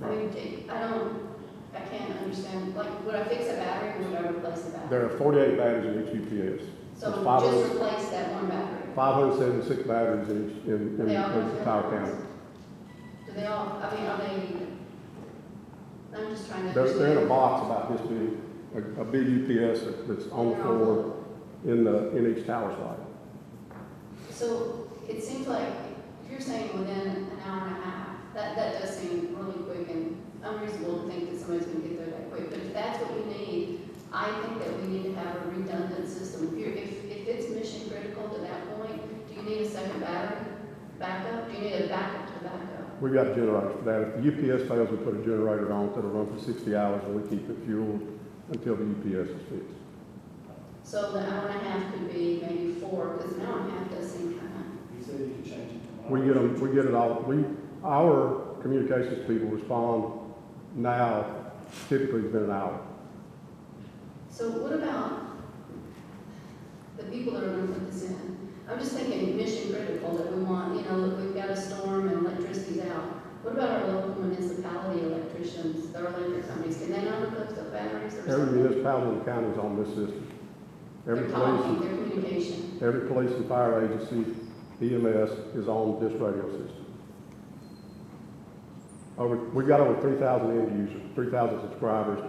I mean, I can't understand, like, would I fix a battery or would I replace the battery? There are 48 batteries in each UPS. So There's 500 just replace that one battery. 576 batteries in each, in They all the entire county. Do they all, I mean, are they, I'm just trying to. They're in a understand. box about this big, a big UPS that's on the floor in each tower slide. So it seems like, if you're saying within an hour and a half, that does seem really quick and unreasonable to think that somebody's gonna get there that quick. But if that's what you need, I think that we need to have a redundant system. If it's mission critical to that point, do you need a second battery backup? Do you need a backup to backup? We've got generators for that. If the UPS fails, we put a generator on that'll run for 60 hours and we keep it fueled until the UPS is fixed. So the hour and a half could be maybe 4, because an hour and a half does seem kind You said you could change it tomorrow. We get it all. Our communications people respond now, typically it's been an hour. of. So what about the people that are gonna put this in? I'm just thinking mission critical that we want, you know, look, we've got a storm and electricity's out. What about our local municipality electricians, their electric companies? Can they not hook up to batteries or Every something? municipality in the county is on this system. Every Their police, talking, their communication. every police and fire agency, EMS is on this radio system. We've got over 3,000 end users, 3,000 subscribers,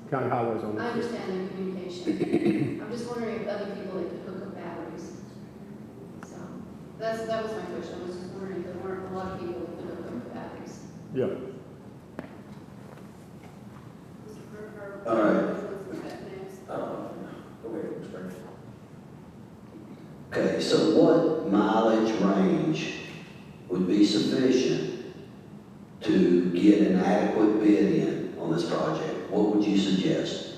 county highways on I this system. understand their communication. I'm just wondering if other people that could hook up batteries. So, that was my question. I was just wondering if there weren't a lot of people that could hook up batteries. Yeah. All right. Go ahead, Mr. Mayor. Okay, so what mileage range would be sufficient to get an adequate bid in on this project? What would you suggest?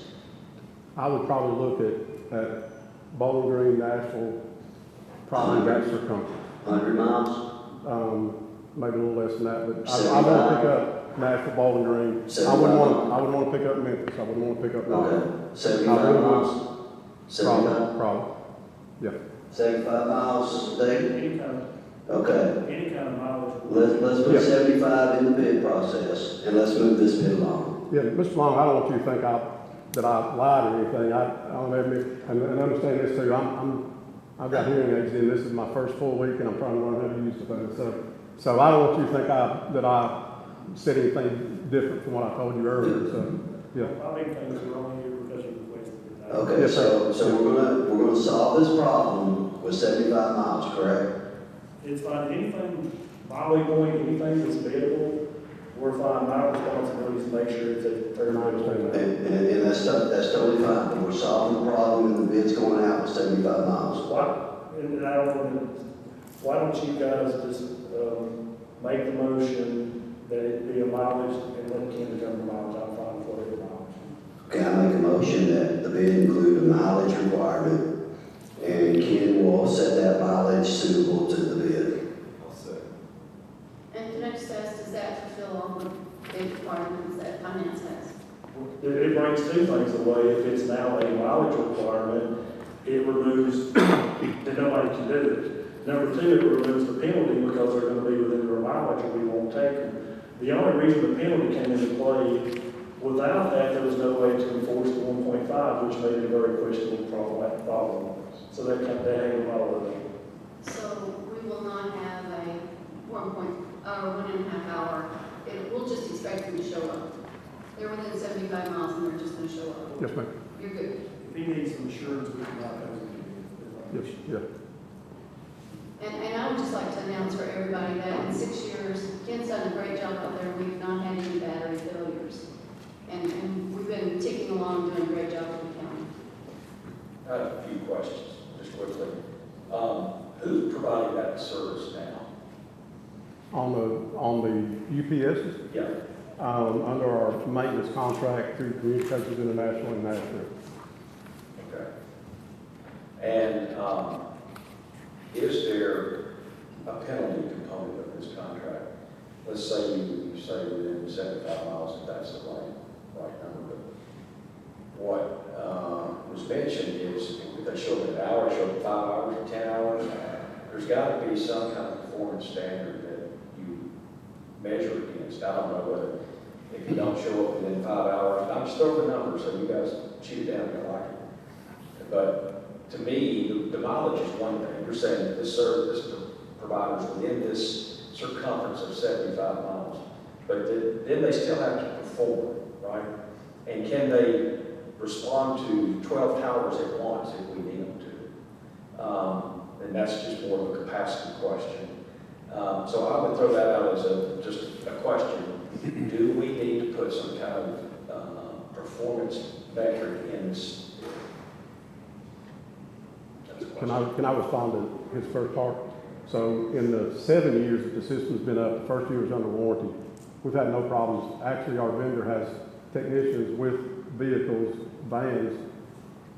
I would probably look at Bowling Green, Nashville, probably that circumference. 100 miles? Maybe a little less than that, but I want to pick up Nashville, Bowling Green. I wouldn't want to pick up Memphis. I wouldn't want to pick up Nashville. Okay, 75 really would. miles? 75? Probably. Yeah. 75 miles, David? Any kind Okay, any kind of mileage. let's put Yeah. 75 in the bid process, and let's move this bid along. Yeah, Mr. Long, I don't want you to think that I lied or anything. I don't admit, and understand this too. I've got hearing aids in. This is my first full week, and I'm trying to learn how to use the thing. So I don't want you to think that I said anything different from what I told you earlier. So yeah. I make things wrong here because you requested it. Okay, Yes, sir. so we're gonna solve this problem with 75 miles, correct? It's fine, anything, my point, anything that's biddable, we're fine, my responsibility is to make sure it's a fair understand bid. And that's totally fine, but we're solving the problem and the bid's going out with 75 miles. Why don't you guys just, make the motion that it be a mileage and let Ken determine the mileage, I'm fine with whatever mileage. Okay, I make a motion that the bid include a mileage requirement, and Ken will set that mileage suitable to the bid. I'll say. And the next test, does that fulfill all the big requirements that finance has? It brings two things away. If it's now a mileage requirement, it removes, that nobody can do it. Number two, it removes the penalty because they're gonna be within their mileage and we won't take them. The only reason the penalty came into play, without that, there was no way to enforce the 1.5, which made it a very questionable problem. So that handled all of it. So we will not have a 1.5 hour, we'll just expect them to show up. They're within 75 miles and they're just gonna show up. Yes, ma'am. You're good. If he needs some assurance, we can not have Yes. Yeah. And I would just like to announce for everybody that in 6 years, Ken's done a great job out there. We've not had any battery failures. And we've been ticking along, doing a great job for the county. I have a few questions, just quickly. Who's providing that service now? On the UPSs, Yeah. under our maintenance contract through Communications International in Nashville. Okay. And is there a penalty component of this contract? Let's say you say within 75 miles, if that's the right number. But what was mentioned is if they show up an hour, show up 5 hours or 10 hours, there's got to be some kind of performance standard that you measure against. I don't know whether if you don't show up within 5 hours, I'm just throwing the numbers so you guys shoot it down if you like it. But to me, the mileage is one thing. You're saying that this provider's within this circumference of 75 miles, but then they still have to perform, right? And can they respond to 12 towers at once if we need them to? And that's just more of a capacity question. So I would throw that out as just a question. Do we need to put some kind of performance metric in this? Can I respond to his first part? So in the 7 years that the system's been up, the first year was under warranty. We've had no problems. Actually, our vendor has technicians with vehicles, vans,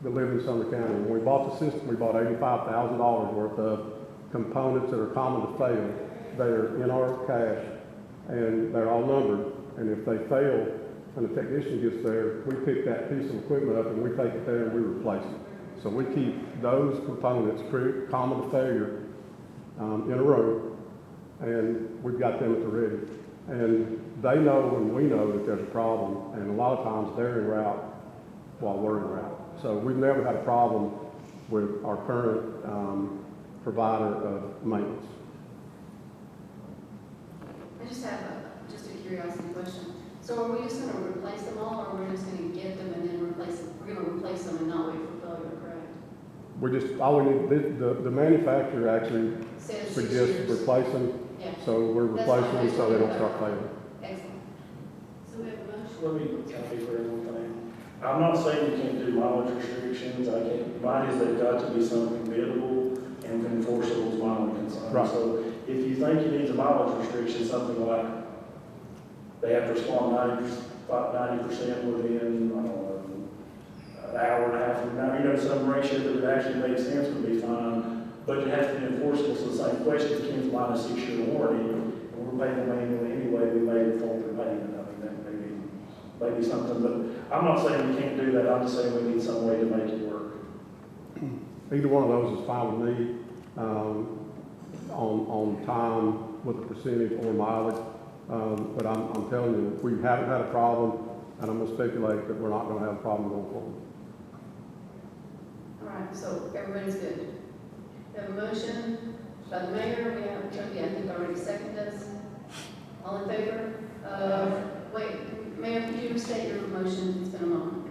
that live in Sumner County. When we bought the system, we bought $85,000 worth of components that are common to fail. They're in our cache, and they're all numbered. And if they fail, and the technician gets there, we pick that piece of equipment up and we take it there and we replace it. So we keep those components common to failure in a row, and we've got them at the ready. And they know and we know that there's a problem, and a lot of times they're en route while we're en route. So we've never had a problem with our current provider of maintenance. I just have just a curiosity question. So are we just gonna replace them all, or we're just gonna get them and then replace them? We're gonna replace them and not wait for failure, correct? We're just, all we need, the manufacturer actually Says 6 suggests years. replacing, Yeah, so we're That's replacing fine. them so they don't start failing. excellent. So we have a motion. Let me kind of be clear on one thing. I'm not saying you can't do mileage restrictions. I can't, mine is they've got to be something biddable and enforceable is my only concern. Right. So if you think you need a mileage restriction, something like they have to respond 90% within, I don't know, an hour and a half from now, you know, some ratio that would actually make sense would be fine, but it has to be enforceable. So the same question, Ken's buying a 6-year warranty, and we're paying them annually anyway, we may default their payment. I mean, that may be something, but I'm not saying we can't do that, I'm just saying we need some way to make it work. Either one of those is fine with me, on time with the percentage or mileage. But I'm telling you, we haven't had a problem, and I'm gonna speculate that we're not gonna have a problem going forward. All right, so everybody's good. We have a motion by the mayor, we have Chucky, I think already seconded us. All in favor? Wait, Mayor, could you restate your motion? It's been a moment.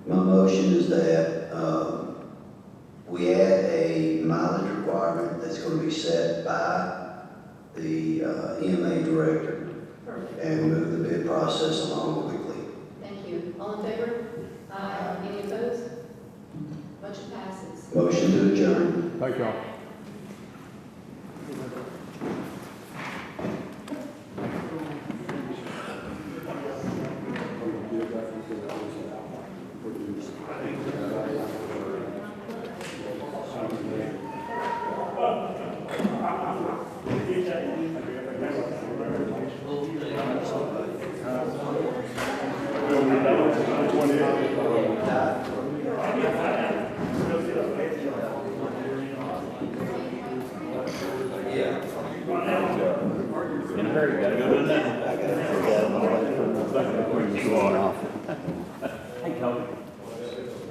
My motion is that we add a mileage requirement that's going to be set by the EMA director Perfect. and move the bid process along quickly. Thank you. All in favor? Any opposed? Motion passes. Motion to adjourn. Thank y'all. I got to figure out a way for the